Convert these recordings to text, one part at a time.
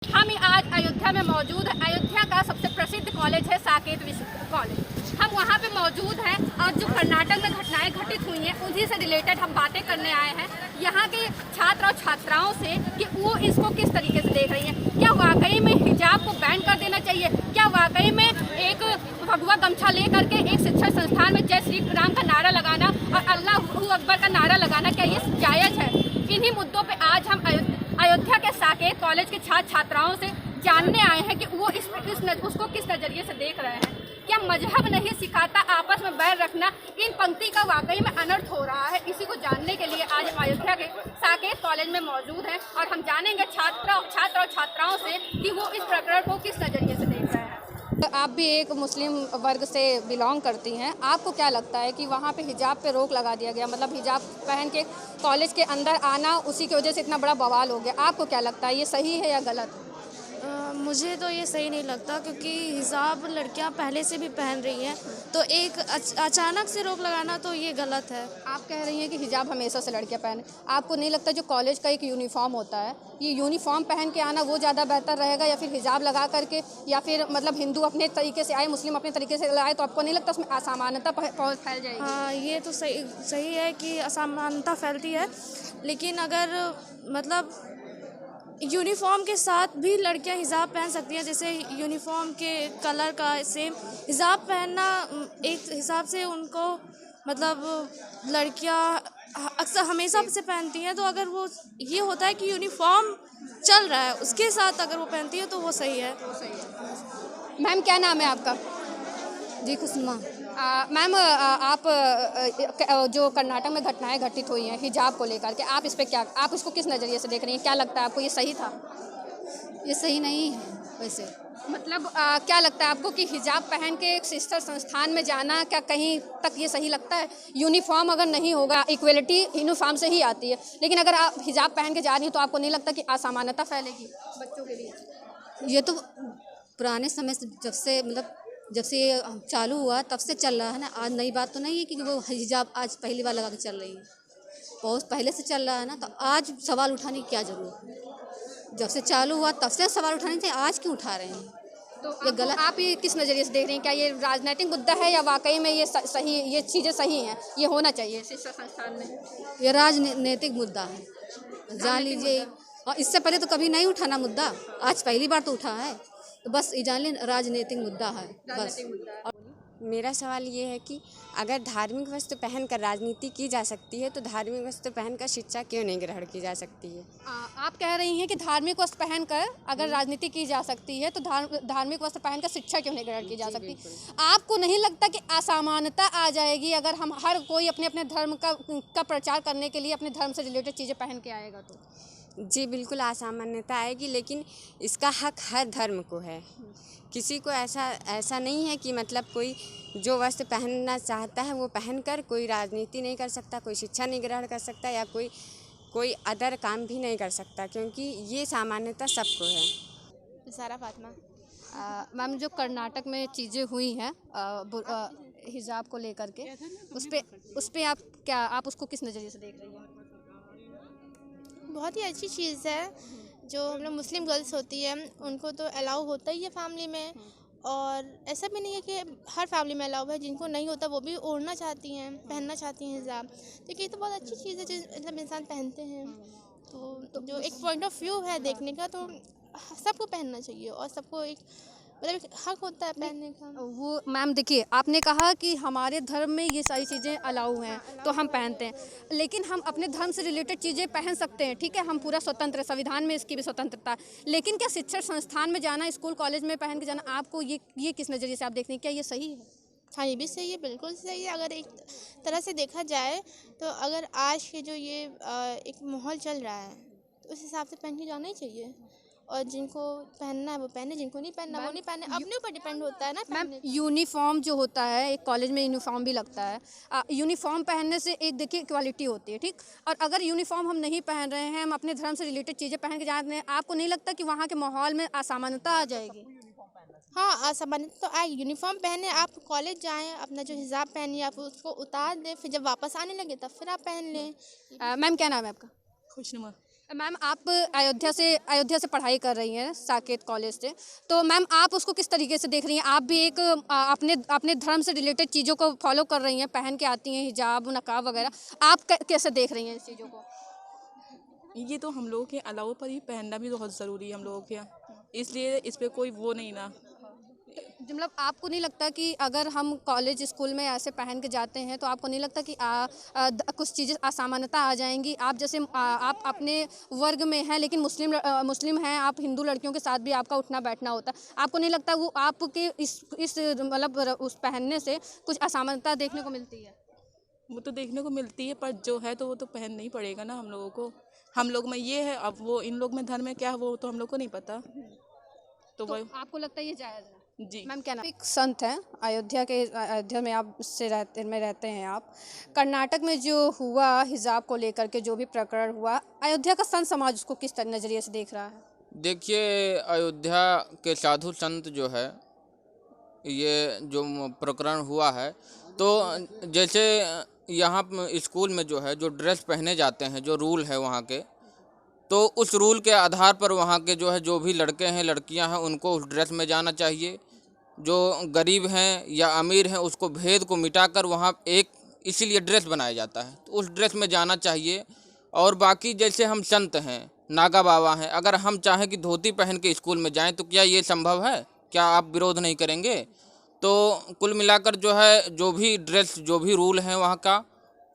हम आज अयोध्या में मौजूद हैं। अयोध्या का सबसे प्रसिद्ध कॉलेज है साकेत विश्व कॉलेज। हम वहाँ पे मौजूद हैं और जो कर्नाटक में घटनाएं घटित हुई हैं उन्हीं से रिलेटेड हम बातें करने आए हैं यहाँ के छात्र और छात्राओं से कि वो इसको किस तरीके से देख रही हैं। क्या वाकई में हिजाब को बैन कर देना चाहिए? क्या वाकई में एक भगवा गमछा ले करके एक शिक्षा संस्थान में जय श्री राम का नारा लगाना और अल्लाह अकबर का नारा लगाना क्या ये जायज़ है? इन्हीं मुद्दों पर आज हम अयोध्या के साकेत कॉलेज के छात्र छात्राओं से जानने आए हैं कि वो उसको किस नज़रिए से देख रहे हैं। क्या मजहब नहीं सिखाता आपस में बैर रखना? इन पंक्ति का वाकई में अनर्थ हो रहा है। इसी को जानने के लिए आज हम अयोध्या के साकेत कॉलेज में मौजूद हैं और हम जानेंगे छात्र और छात्राओं से कि वो इस प्रकरण को किस नज़रिए से देख रहे हैं। आप भी एक मुस्लिम वर्ग से बिलोंग करती हैं, आपको क्या लगता है कि वहाँ पे हिजाब पे रोक लगा दिया गया, मतलब हिजाब पहन के कॉलेज के अंदर आना, उसी की वजह से इतना बड़ा बवाल हो गया? आपको क्या लगता है ये सही है या गलत? मुझे तो ये सही नहीं लगता क्योंकि हिजाब लड़कियां पहले से भी पहन रही हैं, तो एक अचानक से रोक लगाना तो ये गलत है। आप कह रही हैं कि हिजाब हमेशा से लड़कियां पहने, आपको नहीं लगता जो कॉलेज का एक यूनिफॉर्म होता है, ये यूनिफॉर्म पहन के आना वो ज़्यादा बेहतर रहेगा या फिर हिजाब लगा करके, या फिर मतलब हिंदू अपने तरीके से आए, मुस्लिम अपने तरीके से आए, तो आपको नहीं लगता उसमें असमानता फैल जाएगी? हाँ, ये तो सही है कि असमानता फैलती है, लेकिन अगर मतलब यूनिफॉर्म के साथ भी लड़कियां हिजाब पहन सकती हैं, जैसे यूनिफॉर्म के कलर का सेम हिजाब पहनना एक हिसाब से उनको मतलब लड़कियां अक्सर हमेशा से पहनती हैं, तो अगर वो ये होता है कि यूनिफॉर्म चल रहा है उसके साथ अगर वो पहनती है तो वो सही है। मैम क्या नाम है आपका? जी कुसुमा। मैम आप जो कर्नाटक में घटनाएं घटित हुई हैं हिजाब को लेकर के, आप इस पे क्या, आप इसको किस नज़रिए से देख रही हैं? क्या लगता है आपको ये सही था? ये सही नहीं है वैसे। मतलब क्या लगता है आपको कि हिजाब पहन के एक शिक्षा संस्थान में जाना क्या कहीं तक ये सही लगता है? यूनिफॉर्म अगर नहीं होगा, इक्वलिटी यूनिफॉर्म से ही आती है, लेकिन अगर आप हिजाब पहन के जा रही हैं तो आपको नहीं लगता कि असमानता फैलेगी बच्चों के लिए? ये तो पुराने समय से जब से ये चालू हुआ तब से चल रहा है ना, आज नई बात तो नहीं है कि वो हिजाब आज पहली बार लगा के चल रही है, बहुत पहले से चल रहा है ना, तो आज सवाल उठाने की क्या ज़रूरत है? जब से चालू हुआ तब से सवाल उठाने थे, आज क्यों उठा रहे हैं? तो ये गलत। आप ये किस नज़रिए से देख रही हैं? क्या ये राजनीतिक मुद्दा है या वाकई में ये सही, ये चीज़ें सही हैं, ये होना चाहिए शिक्षा संस्थान में? ये राजनीतिक मुद्दा है, जान लीजिए। और इससे पहले तो कभी नहीं उठाना मुद्दा, आज पहली बार तो उठा है, तो बस ये जान लें राजनीतिक मुद्दा है बस। मेरा सवाल ये है कि अगर धार्मिक वस्त्र पहनकर राजनीति की जा सकती है तो धार्मिक वस्त्र पहनकर शिक्षा क्यों नहीं ग्रहण की जा सकती है? आप कह रही हैं कि धार्मिक वस्त्र पहनकर अगर राजनीति की जा सकती है तो धार्मिक वस्त्र पहनकर शिक्षा क्यों नहीं ग्रहण की जा सकती? आपको नहीं लगता कि असमानता आ जाएगी अगर हम हर कोई अपने अपने धर्म का प्रचार करने के लिए अपने धर्म से रिलेटेड चीज़ें पहन के आएगा तो? जी बिल्कुल असमानता आएगी, लेकिन इसका हक हर धर्म को है। किसी को ऐसा नहीं है कि मतलब कोई जो वस्त्र पहनना चाहता है वो पहनकर कोई राजनीति नहीं कर सकता, कोई शिक्षा नहीं ग्रहण कर सकता या कोई अदर काम भी नहीं कर सकता, क्योंकि ये सामान्यता सबको है। सारा फातिमा। मैम जो कर्नाटक में चीज़ें हुई हैं हिजाब को लेकर के, उस पे आप उसको किस नज़रिए से देख रही हैं? बहुत ही अच्छी चीज़ है, जो हम लोग मुस्लिम गर्ल्स होती है उनको तो अलाउ होता ही है फैमिली में, और ऐसा भी नहीं है कि हर फैमिली में अलाउ है, जिनको नहीं होता वो भी ओढ़ना चाहती हैं, पहनना चाहती हैं हिजाब। तो ये तो बहुत अच्छी चीज़ है जो मतलब इंसान पहनते हैं, तो जो एक पॉइंट ऑफ व्यू है देखने का, तो सबको पहनना चाहिए और सबको एक मतलब एक हक होता है पहनने का। वो मैम देखिए, आपने कहा कि हमारे धर्म में ये सारी चीज़ें अलाउ हैं तो हम पहनते हैं, लेकिन हम अपने धर्म से रिलेटेड चीज़ें पहन सकते हैं, ठीक है, हम पूरा स्वतंत्र, संविधान में इसकी भी स्वतंत्रता, लेकिन क्या शिक्षा संस्थान में जाना, स्कूल कॉलेज में पहन के जाना, आपको ये किस नज़रिए से आप देखते हैं? क्या ये सही है? हाँ, ये भी सही है, बिल्कुल सही है। अगर एक तरह से देखा जाए तो अगर आज के जो ये एक माहौल चल रहा है तो उस हिसाब से पहन के जाना ही चाहिए, और जिनको पहनना है वो पहने, जिनको नहीं पहनना वो नहीं पहने, अपने ऊपर डिपेंड होता है ना मैम पहनने का। यूनिफॉर्म जो होता है, एक कॉलेज में यूनिफॉर्म भी लगता है, यूनिफॉर्म पहनने से एक देखिए इक्वालिटी होती है, ठीक, और अगर यूनिफॉर्म हम नहीं पहन रहे हैं, हम अपने धर्म से रिलेटेड चीज़ें पहन के जा रहे हैं, आपको नहीं लगता कि वहाँ के माहौल में असमानता आ जाएगी? हाँ, असमानता तो आएगी। यूनिफॉर्म पहने आप कॉलेज जाएँ, अपना जो हिजाब पहनिए आप उसको उतार दें, फिर जब वापस आने लगे तब फिर आप पहन लें। मैम क्या नाम है आपका? खुशनुमा। मैम आप अयोध्या से पढ़ाई कर रही हैं साकेत कॉलेज से, तो मैम आप उसको किस तरीके से देख रही हैं? आप भी एक अपने अपने धर्म से रिलेटेड चीज़ों को फॉलो कर रही हैं, पहन के आती हैं हिजाब नकाब वगैरह, आप कैसे देख रही हैं इस चीज़ों को? ये तो हम लोगों के अलावा पर ही पहनना भी बहुत ज़रूरी है हम लोगों के यहाँ, इसलिए इस पर कोई वो नहीं ना। मतलब आपको नहीं लगता कि अगर हम कॉलेज स्कूल में ऐसे पहन के जाते हैं तो आपको नहीं लगता कि कुछ चीज़ें असामान्यता आ जाएंगी? आप जैसे आप अपने वर्ग में हैं लेकिन मुस्लिम हैं, आप हिंदू लड़कियों के साथ भी आपका उठना बैठना होता है, आपको नहीं लगता वो आपके इस मतलब उस पहनने से कुछ असामान्यता देखने को मिलती है? वो तो देखने को मिलती है, पर जो है तो वो तो पहन नहीं पड़ेगा ना हम लोगों को। हम लोग में ये है, अब वो इन लोग में धर्म में क्या है वो तो हम लोग को नहीं पता। तो वो आपको लगता है ये जायज़ है? जी मैम क्या नाम? एक संत हैं अयोध्या में आप रहते हैं आप। कर्नाटक में जो हुआ हिजाब को लेकर के जो भी प्रकरण हुआ, अयोध्या का संत समाज उसको किस नज़रिए से देख रहा है? देखिए, अयोध्या के साधु संत जो है, ये जो प्रकरण हुआ है, तो जैसे यहाँ स्कूल में जो है जो ड्रेस पहने जाते हैं, जो रूल है वहाँ के, तो उस रूल के आधार पर वहाँ के जो है जो भी लड़के हैं लड़कियाँ हैं उनको उस ड्रेस में जाना चाहिए। जो गरीब हैं या अमीर हैं उसको भेद को मिटाकर वहाँ एक इसीलिए ड्रेस बनाया जाता है, तो उस ड्रेस में जाना चाहिए। और बाकी जैसे हम संत हैं, नागा बाबा हैं, अगर हम चाहें कि धोती पहन के स्कूल में जाएं तो क्या ये संभव है? क्या आप विरोध नहीं करेंगे? तो कुल मिलाकर जो है जो भी ड्रेस जो भी रूल हैं वहाँ का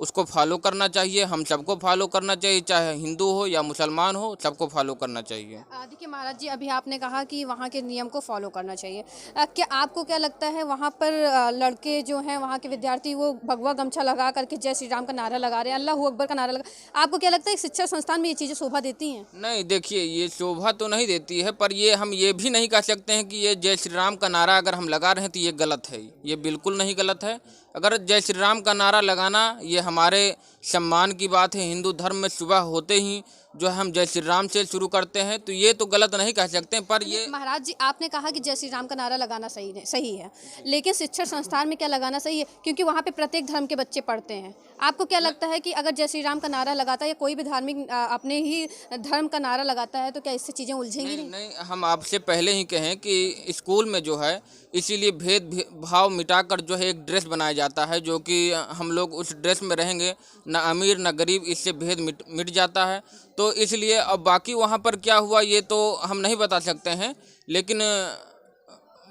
उसको फॉलो करना चाहिए, हम सबको फॉलो करना चाहिए, चाहे हिंदू हो या मुसलमान हो, सबको फॉलो करना चाहिए। देखिए महाराज जी, अभी आपने कहा कि वहाँ के नियम को फॉलो करना चाहिए। क्या आपको क्या लगता है वहाँ पर लड़के जो हैं वहाँ के विद्यार्थी वो भगवा गमछा लगा करके जय श्री राम का नारा लगा रहे हैं, अल्लाह अकबर का नारा लगा, आपको क्या लगता है शिक्षा संस्थान में ये चीज़ें शोभा देती हैं? नहीं, देखिए ये शोभा तो नहीं देती है, पर ये हम ये भी नहीं कह सकते हैं कि ये जय श्री राम का नारा अगर हम लगा रहे हैं तो ये गलत है। ये बिल्कुल नहीं गलत है। अगर जय श्री राम का नारा लगाना ये हमारे सम्मान की बात है। हिंदू धर्म में सुबह होते ही जो है हम जय श्री राम से शुरू करते हैं, तो ये तो गलत नहीं कह सकते। पर ये महाराज जी, आपने कहा कि जय श्री राम का नारा लगाना सही है, लेकिन शिक्षण संस्थान में क्या लगाना सही है? क्योंकि वहाँ पे प्रत्येक धर्म के बच्चे पढ़ते हैं। आपको क्या लगता है कि अगर जय श्री राम का नारा लगाता है या कोई भी धार्मिक अपने ही धर्म का नारा लगाता है तो क्या इससे चीज़ें उलझेंगी? नहीं, हम आपसे पहले ही कहें कि स्कूल में जो है इसीलिए भेदभाव मिटाकर जो है एक ड्रेस बनाया जाता है, जो कि हम लोग उस ड्रेस में रहेंगे, ना अमीर ना गरीब, इससे भेद मिट जाता है। तो इसलिए अब बाकी वहाँ पर क्या हुआ ये तो हम नहीं बता सकते हैं, लेकिन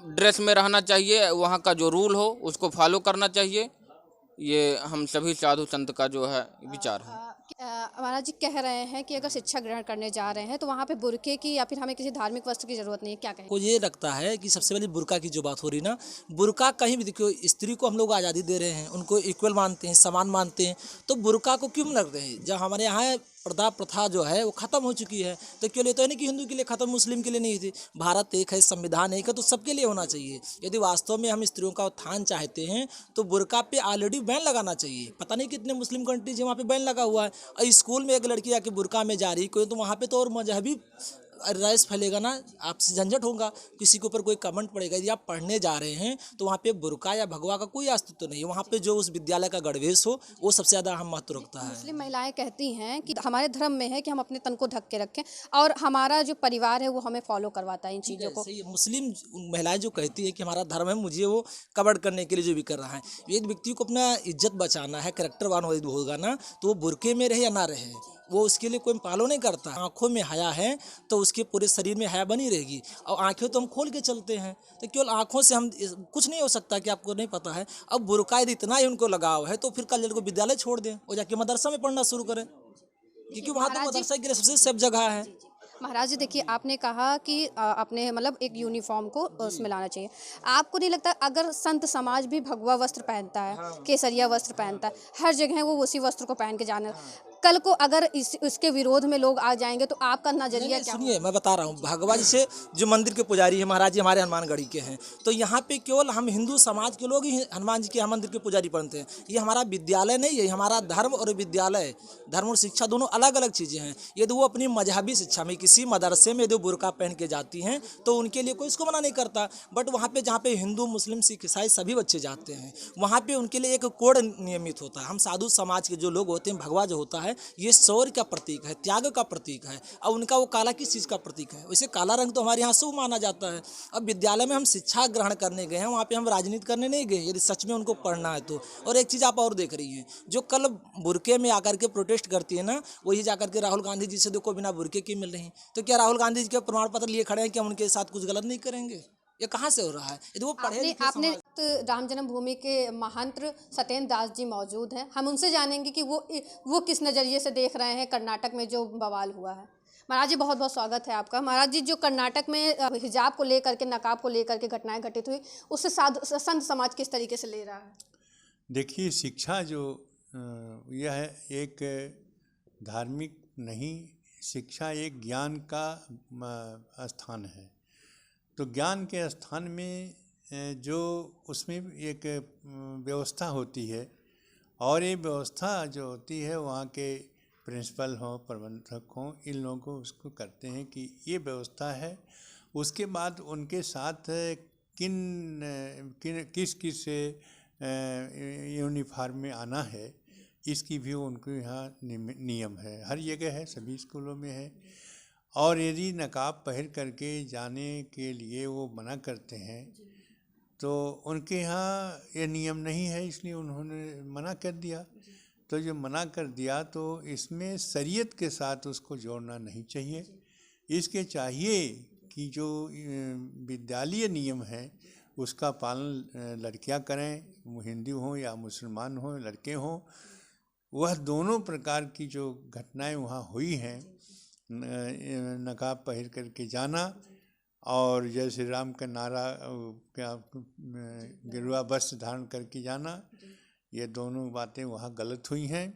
ड्रेस में रहना चाहिए, वहाँ का जो रूल हो उसको फॉलो करना चाहिए। ये हम सभी साधु संत का जो है विचार है। महाराज जी कह रहे हैं कि अगर शिक्षा ग्रहण करने जा रहे हैं तो वहाँ पे बुरके की या फिर हमें किसी धार्मिक वस्त्र की जरूरत नहीं है, क्या कहें? को ये लगता है कि सबसे पहले बुर्का की जो बात हो रही ना, बुर्का कहीं भी देखो, स्त्री को हम लोग आज़ादी दे रहे हैं, उनको इक्वल मानते हैं, समान मानते हैं, तो बुर्का को क्यों लगते हैं? जब हमारे यहाँ पर्दा प्रथा जो है वो ख़त्म हो चुकी है, तो क्यों लेते हैं? नहीं कि हिंदू के लिए ख़त्म, मुस्लिम के लिए नहीं थी। भारत एक है, संविधान एक है, तो सबके लिए होना चाहिए। यदि वास्तव में हम स्त्रियों का उत्थान चाहते हैं तो बुर्का पे ऑलरेडी बैन लगाना चाहिए। पता नहीं कितने मुस्लिम कंट्रीज है वहाँ पे बैन लगा हुआ है, और स्कूल में एक लड़की आके बुर्का में जा रही कोई, तो वहाँ पे तो और मजहबी राइस फैलेगा ना, आपसे झंझट होगा, किसी के ऊपर कोई कमेंट पड़ेगा। यदि आप पढ़ने जा रहे हैं तो वहाँ पे बुर्का या भगवा का कोई अस्तित्व नहीं है। वहाँ पे जो उस विद्यालय का गणवेश हो वो सबसे ज़्यादा अहम महत्व रखता है। मुस्लिम महिलाएं कहती हैं कि हमारे धर्म में है कि हम अपने तन को ढक के रखें और हमारा जो परिवार है वो हमें फॉलो करवाता है इन चीज़ों को। मुस्लिम महिलाएं जो कहती है कि हमारा धर्म है, मुझे वो कवर करने के लिए जो भी कर रहा है, एक व्यक्ति को अपना इज्जत बचाना है, कैरेक्टरवान होगा ना, तो वो बुर्के में रहे या ना रहे, वो उसके लिए कोई फॉलो नहीं करता। आंखों में हया है तो उसके पूरे शरीर में हया बनी रहेगी, और आंखें तो हम खोल के चलते हैं, तो केवल आंखों से हम कुछ नहीं हो सकता कि आपको नहीं पता है। अब बुर्का यदि इतना ही उनको लगाव है तो फिर कल को विद्यालय छोड़ दें और जाके मदरसा में पढ़ना शुरू करें, क्योंकि वहाँ तो मदरसा के लिए सबसे सेफ जगह है। महाराज जी देखिए, आपने कहा कि अपने मतलब एक यूनिफॉर्म को उसमें लाना चाहिए। आपको नहीं लगता अगर संत समाज भी भगवा वस्त्र पहनता है, केसरिया वस्त्र पहनता है, हर जगह वो उसी वस्त्र को पहन के जाना, कल को अगर इसके विरोध में लोग आ जाएंगे तो आपका नजरिया क्या? सुनिए, मैं बता रहा हूँ, भगवा जी से जो मंदिर के पुजारी है महाराज जी हमारे हनुमानगढ़ी के हैं, तो यहाँ पे केवल हम हिंदू समाज के लोग ही हनुमान जी के मंदिर के पुजारी बनते हैं। ये हमारा विद्यालय नहीं है, हमारा धर्म और विद्यालय, धर्म और शिक्षा दोनों अलग अलग चीज़ें हैं। यदि वो अपनी मजहबी शिक्षा में किसी मदरसे में यदि बुर्का पहन के जाती हैं तो उनके लिए कोई इसको मना नहीं करता, बट वहाँ पे जहाँ पे हिंदू मुस्लिम सिख ईसाई सभी बच्चे जाते हैं वहाँ पे उनके लिए एक कोड नियमित होता है। हम साधु समाज के जो लोग होते हैं, भगवा जो होता है है ये शौर्य का प्रतीक है, त्याग का प्रतीक है। अब उनका वो काला किस चीज़ का प्रतीक है? वैसे काला रंग तो हमारे यहाँ शुभ माना जाता है। अब विद्यालय में हम शिक्षा ग्रहण करने गए हैं, वहाँ पे हम राजनीति करने नहीं गए, यदि सच में उनको पढ़ना है तो। और एक चीज़ आप और देख रही हैं, जो कल बुरके में आकर के प्रोटेस्ट करती है ना, वही जाकर के राहुल गांधी जी से देखो बिना बुरके के मिल रही हैं। तो क्या राहुल गांधी जी के प्रमाण पत्र लिए खड़े हैं कि हम उनके साथ कुछ गलत नहीं करेंगे? ये कहाँ से हो रहा है? यदि वो पढ़े लिखे आपने समाज। राम जन्मभूमि के महंत सत्येंद्र दास जी मौजूद हैं, हम उनसे जानेंगे कि वो किस नज़रिए से देख रहे हैं कर्नाटक में जो बवाल हुआ है। महाराज जी, बहुत बहुत स्वागत है आपका। महाराज जी, जो कर्नाटक में हिजाब को लेकर के, नकाब को लेकर के घटनाएं घटित हुई, उससे संत समाज किस तरीके से ले रहा है? देखिए, शिक्षा जो यह एक धार्मिक नहीं, शिक्षा एक ज्ञान का स्थान है। तो ज्ञान के स्थान में जो उसमें एक व्यवस्था होती है, और ये व्यवस्था जो होती है वहाँ के प्रिंसिपल हों, प्रबंधक हों, इन लोगों को उसको करते हैं कि ये व्यवस्था है। उसके बाद उनके साथ किस किस यूनिफॉर्म में आना है, इसकी भी उनको यहाँ नियम है, हर जगह है, सभी स्कूलों में है। और यदि नकाब पहन करके जाने के लिए वो मना करते हैं तो उनके यहाँ ये नियम नहीं है, इसलिए उन्होंने मना कर दिया। तो जो मना कर दिया तो इसमें शरीयत के साथ उसको जोड़ना नहीं चाहिए। इसके चाहिए कि जो विद्यालयी नियम है उसका पालन लड़कियां करें, वो हिंदू हों या मुसलमान हों, लड़के हों। वह दोनों प्रकार की जो घटनाएं वहाँ हुई हैं, नकाब पहन करके जाना और जय श्री राम का नारा, क्या गेरुआ वस्त्र धारण करके जाना, ये दोनों बातें वहाँ गलत हुई हैं।